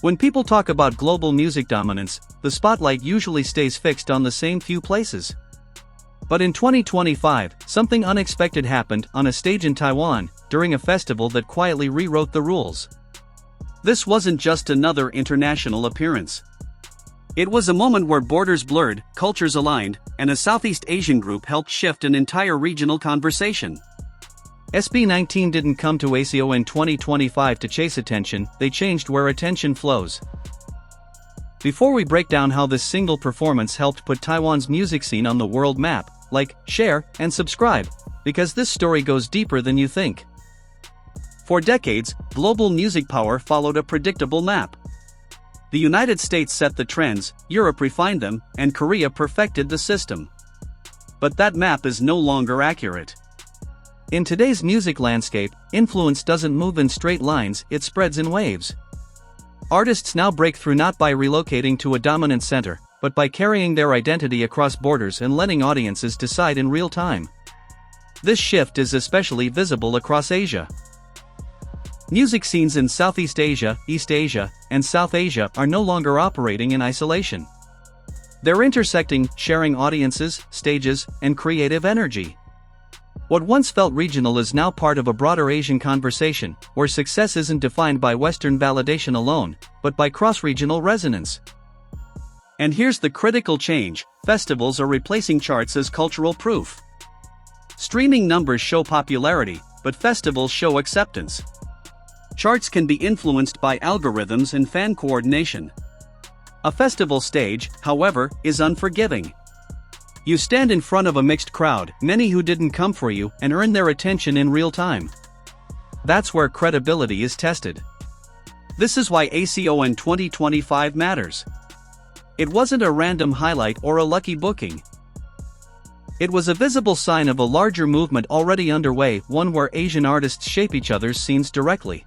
When people talk about global music dominance, the spotlight usually stays fixed on the same few places. But in 2025, something unexpected happened on a stage in Taiwan, during a festival that quietly rewrote the rules. This wasn't just another international appearance. It was a moment where borders blurred, cultures aligned, and a Southeast Asian group helped shift an entire regional conversation. SB19 didn't come to ACON 2025 to chase attention, they changed where attention flows. Before we break down how this single performance helped put Taiwan's music scene on the world map, like, share, and subscribe, because this story goes deeper than you think. For decades, global music power followed a predictable map. The United States set the trends, Europe refined them, and Korea perfected the system. But that map is no longer accurate. In today's music landscape, influence doesn't move in straight lines, it spreads in waves. Artists now break through not by relocating to a dominant center, but by carrying their identity across borders and letting audiences decide in real time. This shift is especially visible across Asia. Music scenes in Southeast Asia, East Asia, and South Asia are no longer operating in isolation. They're intersecting, sharing audiences, stages, and creative energy. What once felt regional is now part of a broader Asian conversation, where success isn't defined by Western validation alone, but by cross-regional resonance. And here's the critical change: festivals are replacing charts as cultural proof. Streaming numbers show popularity, but festivals show acceptance. Charts can be influenced by algorithms and fan coordination. A festival stage, however, is unforgiving. You stand in front of a mixed crowd, many who didn't come for you, and earn their attention in real time. That's where credibility is tested. This is why ACON 2025 matters. It wasn't a random highlight or a lucky booking. It was a visible sign of a larger movement already underway, one where Asian artists shape each other's scenes directly.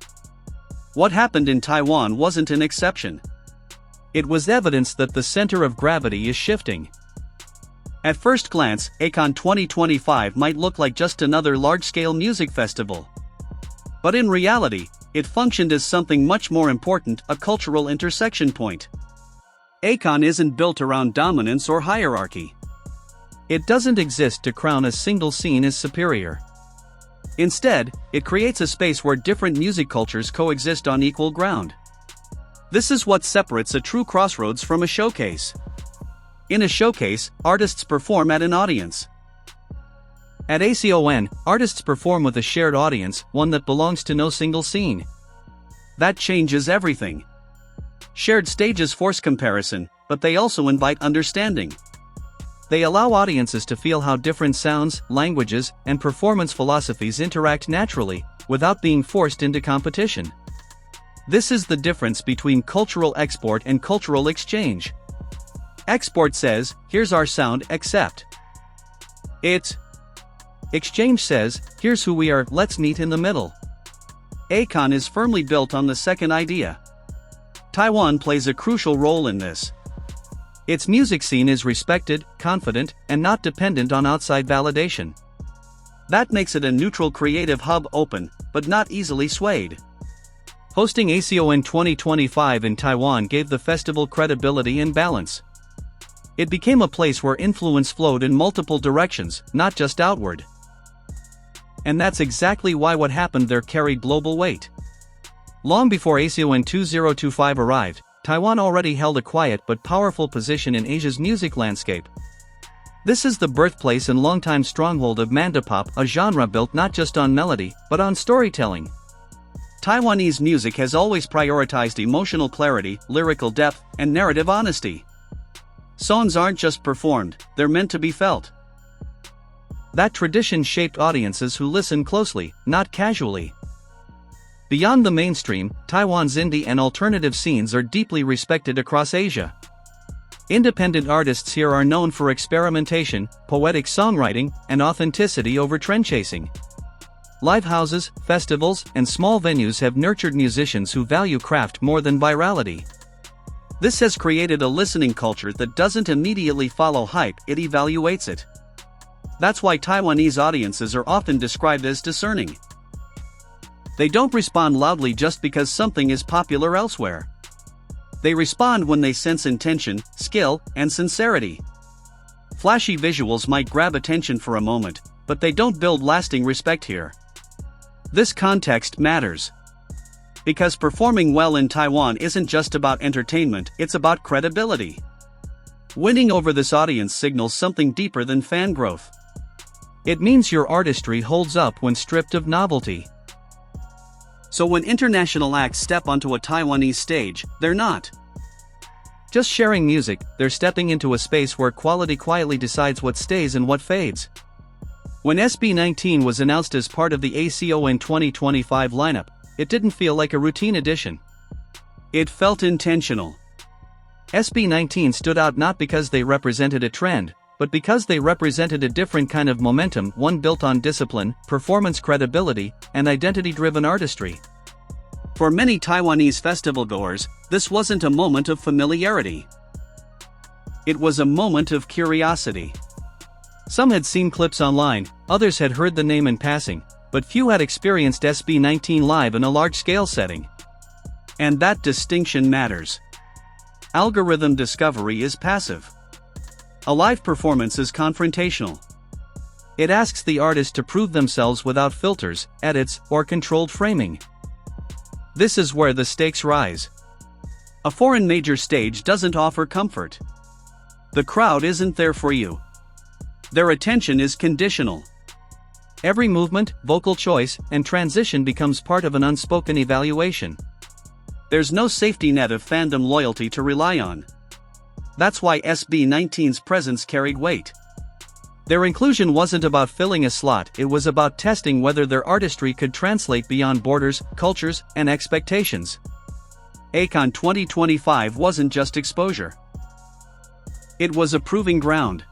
What happened in Taiwan wasn't an exception. It was evidence that the center of gravity is shifting. At first glance, ACON 2025 might look like just another large-scale music festival. But in reality, it functioned as something much more important: a cultural intersection point. ACON isn't built around dominance or hierarchy. It doesn't exist to crown a single scene as superior. Instead, it creates a space where different music cultures coexist on equal ground. This is what separates a true crossroads from a showcase. In a showcase, artists perform at an audience. At ACON, artists perform with a shared audience, one that belongs to no single scene. That changes everything. Shared stages force comparison, but they also invite understanding. They allow audiences to feel how different sounds, languages, and performance philosophies interact naturally, without being forced into competition. This is the difference between cultural export and cultural exchange. Export says, here's our sound, accept it. Exchange says, here's who we are, let's meet in the middle. ACON is firmly built on the second idea. Taiwan plays a crucial role in this. Its music scene is respected, confident, and not dependent on outside validation. That makes it a neutral creative hub, open, but not easily swayed. Hosting ACON 2025 in Taiwan gave the festival credibility and balance. It became a place where influence flowed in multiple directions, not just outward. And that's exactly why what happened there carried global weight. Long before ACON 2025 arrived, Taiwan already held a quiet but powerful position in Asia's music landscape. This is the birthplace and longtime stronghold of mandopop, a genre built not just on melody, but on storytelling. Taiwanese music has always prioritized emotional clarity, lyrical depth, and narrative honesty. Songs aren't just performed, they're meant to be felt. That tradition shaped audiences who listen closely, not casually. Beyond the mainstream, Taiwan's indie and alternative scenes are deeply respected across Asia. Independent artists here are known for experimentation, poetic songwriting, and authenticity over trend chasing. Live houses, festivals, and small venues have nurtured musicians who value craft more than virality. This has created a listening culture that doesn't immediately follow hype, it evaluates it. That's why Taiwanese audiences are often described as discerning. They don't respond loudly just because something is popular elsewhere. They respond when they sense intention, skill, and sincerity. Flashy visuals might grab attention for a moment, but they don't build lasting respect here. This context matters. Because performing well in Taiwan isn't just about entertainment, it's about credibility. Winning over this audience signals something deeper than fan growth. It means your artistry holds up when stripped of novelty. So when international acts step onto a Taiwanese stage, they're not just sharing music, they're stepping into a space where quality quietly decides what stays and what fades. When SB19 was announced as part of the ACON 2025 lineup, it didn't feel like a routine addition. It felt intentional. SB19 stood out not because they represented a trend, but because they represented a different kind of momentum, one built on discipline, performance credibility, and identity-driven artistry. For many Taiwanese festival-goers, this wasn't a moment of familiarity. It was a moment of curiosity. Some had seen clips online, others had heard the name in passing, but few had experienced SB19 live in a large-scale setting. And that distinction matters. Algorithm discovery is passive. A live performance is confrontational. It asks the artist to prove themselves without filters, edits, or controlled framing. This is where the stakes rise. A foreign major stage doesn't offer comfort. The crowd isn't there for you. Their attention is conditional. Every movement, vocal choice, and transition becomes part of an unspoken evaluation. There's no safety net of fandom loyalty to rely on. That's why SB19's presence carried weight. Their inclusion wasn't about filling a slot, it was about testing whether their artistry could translate beyond borders, cultures, and expectations. ACON 2025 wasn't just exposure. It was a proving ground.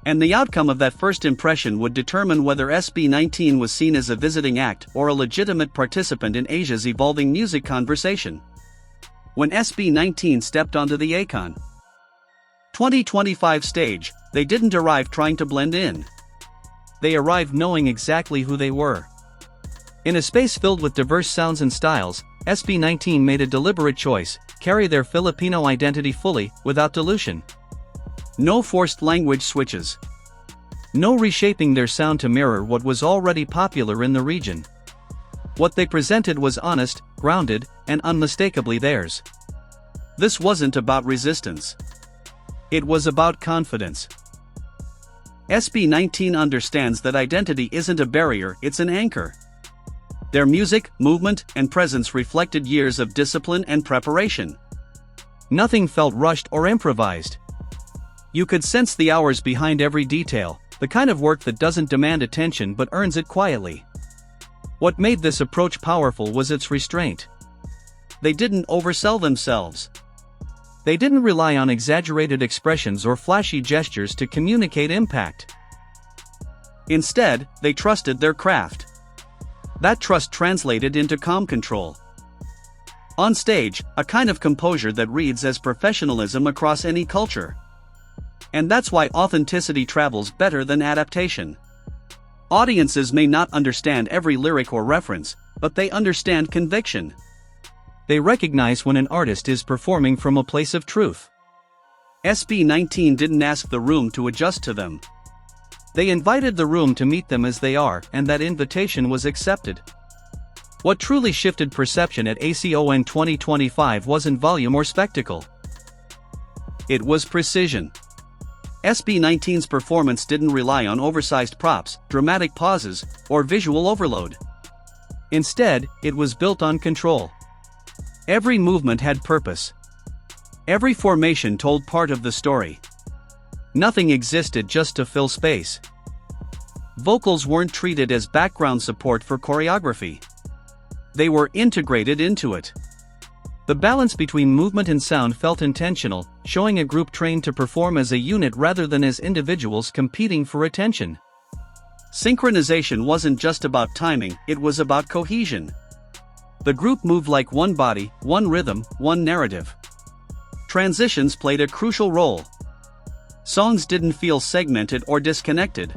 And the outcome of that first impression would determine whether SB19 was seen as a visiting act or a legitimate participant in Asia's evolving music conversation. When SB19 stepped onto the ACON 2025 stage, they didn't arrive trying to blend in. They arrived knowing exactly who they were. In a space filled with diverse sounds and styles, SB19 made a deliberate choice: carry their Filipino identity fully, without dilution. No forced language switches. No reshaping their sound to mirror what was already popular in the region. What they presented was honest, grounded, and unmistakably theirs. This wasn't about resistance. It was about confidence. SB19 understands that identity isn't a barrier, it's an anchor. Their music, movement, and presence reflected years of discipline and preparation. Nothing felt rushed or improvised. You could sense the hours behind every detail, the kind of work that doesn't demand attention but earns it quietly. What made this approach powerful was its restraint. They didn't oversell themselves. They didn't rely on exaggerated expressions or flashy gestures to communicate impact. Instead, they trusted their craft. That trust translated into calm control. On stage, a kind of composure that reads as professionalism across any culture. And that's why authenticity travels better than adaptation. Audiences may not understand every lyric or reference, but they understand conviction. They recognize when an artist is performing from a place of truth. SB19 didn't ask the room to adjust to them. They invited the room to meet them as they are, and that invitation was accepted. What truly shifted perception at ACON 2025 wasn't volume or spectacle. It was precision. SB19's performance didn't rely on oversized props, dramatic pauses, or visual overload. Instead, it was built on control. Every movement had purpose. Every formation told part of the story. Nothing existed just to fill space. Vocals weren't treated as background support for choreography. They were integrated into it. The balance between movement and sound felt intentional, showing a group trained to perform as a unit rather than as individuals competing for attention. Synchronization wasn't just about timing, it was about cohesion. The group moved like one body, one rhythm, one narrative. Transitions played a crucial role. Songs didn't feel segmented or disconnected.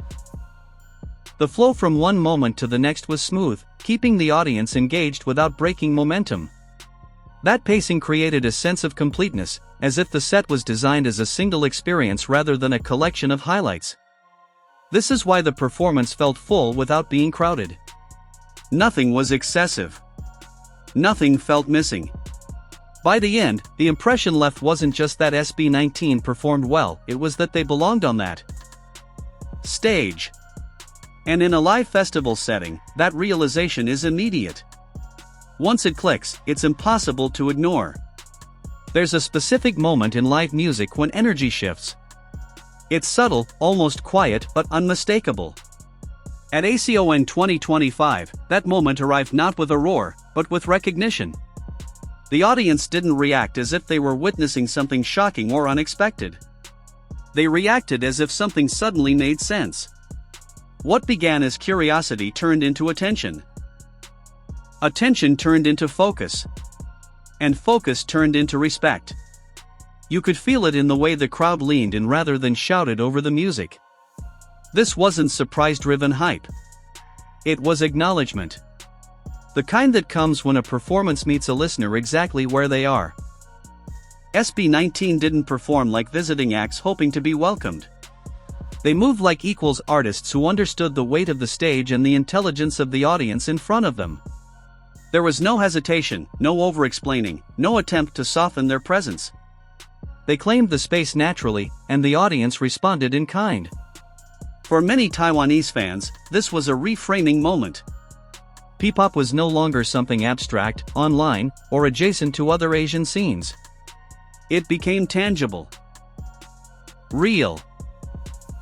The flow from one moment to the next was smooth, keeping the audience engaged without breaking momentum. That pacing created a sense of completeness, as if the set was designed as a single experience rather than a collection of highlights. This is why the performance felt full without being crowded. Nothing was excessive. Nothing felt missing. By the end, the impression left wasn't just that SB19 performed well, it was that they belonged on that stage. And in a live festival setting, that realization is immediate. Once it clicks, it's impossible to ignore. There's a specific moment in live music when energy shifts. It's subtle, almost quiet, but unmistakable. At ACON 2025, that moment arrived not with a roar, but with recognition. The audience didn't react as if they were witnessing something shocking or unexpected. They reacted as if something suddenly made sense. What began as curiosity turned into attention. Attention turned into focus. And focus turned into respect. You could feel it in the way the crowd leaned in rather than shouted over the music. This wasn't surprise-driven hype. It was acknowledgement. The kind that comes when a performance meets a listener exactly where they are. SB19 didn't perform like visiting acts hoping to be welcomed. They moved like equals artists who understood the weight of the stage and the intelligence of the audience in front of them. There was no hesitation, no over-explaining, no attempt to soften their presence. They claimed the space naturally, and the audience responded in kind. For many Taiwanese fans, this was a reframing moment. P-pop was no longer something abstract, online, or adjacent to other Asian scenes. It became tangible. Real.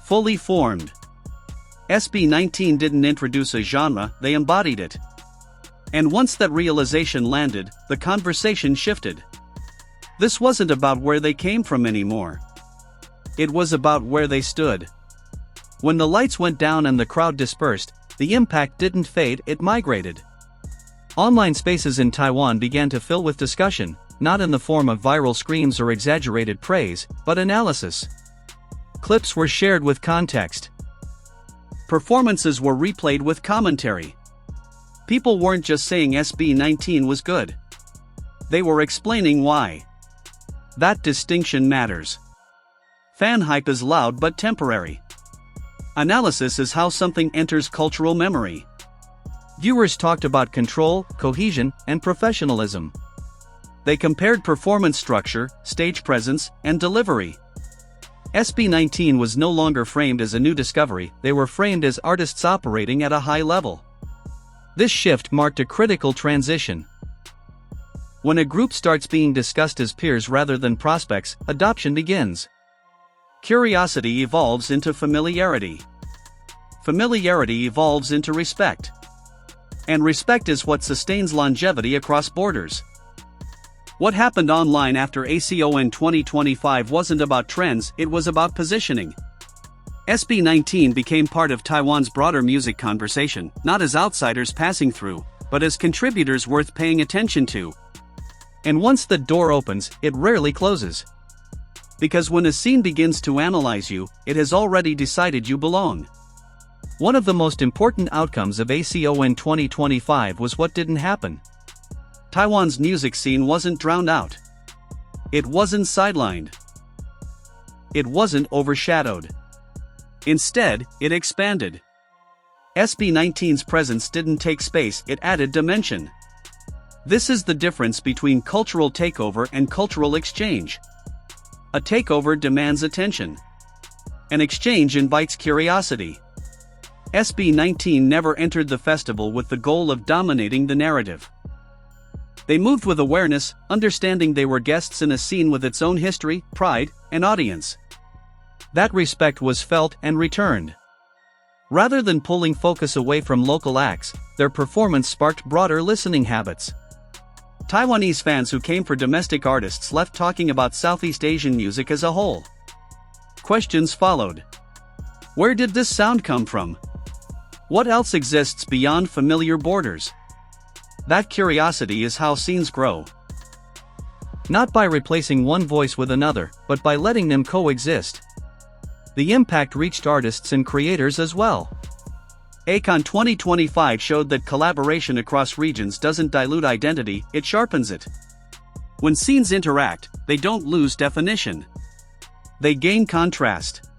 Fully formed. SB19 didn't introduce a genre, they embodied it. And once that realization landed, the conversation shifted. This wasn't about where they came from anymore. It was about where they stood. When the lights went down and the crowd dispersed, the impact didn't fade, it migrated. Online spaces in Taiwan began to fill with discussion, not in the form of viral screams or exaggerated praise, but analysis. Clips were shared with context. Performances were replayed with commentary. People weren't just saying SB19 was good. They were explaining why. That distinction matters. Fan hype is loud but temporary. Analysis is how something enters cultural memory. Viewers talked about control, cohesion, and professionalism. They compared performance structure, stage presence, and delivery. SB19 was no longer framed as a new discovery, they were framed as artists operating at a high level. This shift marked a critical transition. When a group starts being discussed as peers rather than prospects, adoption begins. Curiosity evolves into familiarity. Familiarity evolves into respect. And respect is what sustains longevity across borders. What happened online after ACON 2025 wasn't about trends, it was about positioning. SB19 became part of Taiwan's broader music conversation, not as outsiders passing through, but as contributors worth paying attention to. And once the door opens, it rarely closes. Because when a scene begins to analyze you, it has already decided you belong. One of the most important outcomes of ACON 2025 was what didn't happen. Taiwan's music scene wasn't drowned out. It wasn't sidelined. It wasn't overshadowed. Instead, it expanded. SB19's presence didn't take space, it added dimension. This is the difference between cultural takeover and cultural exchange. A takeover demands attention. An exchange invites curiosity. SB19 never entered the festival with the goal of dominating the narrative. They moved with awareness, understanding they were guests in a scene with its own history, pride, and audience. That respect was felt and returned. Rather than pulling focus away from local acts, their performance sparked broader listening habits. Taiwanese fans who came for domestic artists left talking about Southeast Asian music as a whole. Questions followed. Where did this sound come from? What else exists beyond familiar borders? That curiosity is how scenes grow. Not by replacing one voice with another, but by letting them coexist. The impact reached artists and creators as well. ACON 2025 showed that collaboration across regions doesn't dilute identity, it sharpens it. When scenes interact, they don't lose definition. They gain contrast.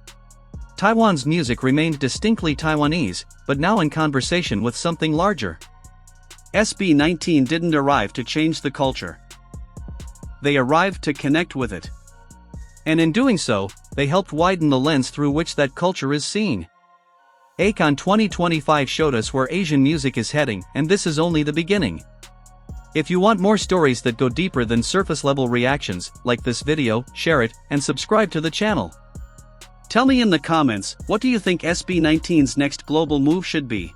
Taiwan's music remained distinctly Taiwanese, but now in conversation with something larger. SB19 didn't arrive to change the culture. They arrived to connect with it. And in doing so, they helped widen the lens through which that culture is seen. ACON 2025 showed us where Asian music is heading, and this is only the beginning. If you want more stories that go deeper than surface-level reactions, like this video, share it, and subscribe to the channel. Tell me in the comments, what do you think SB19's next global move should be?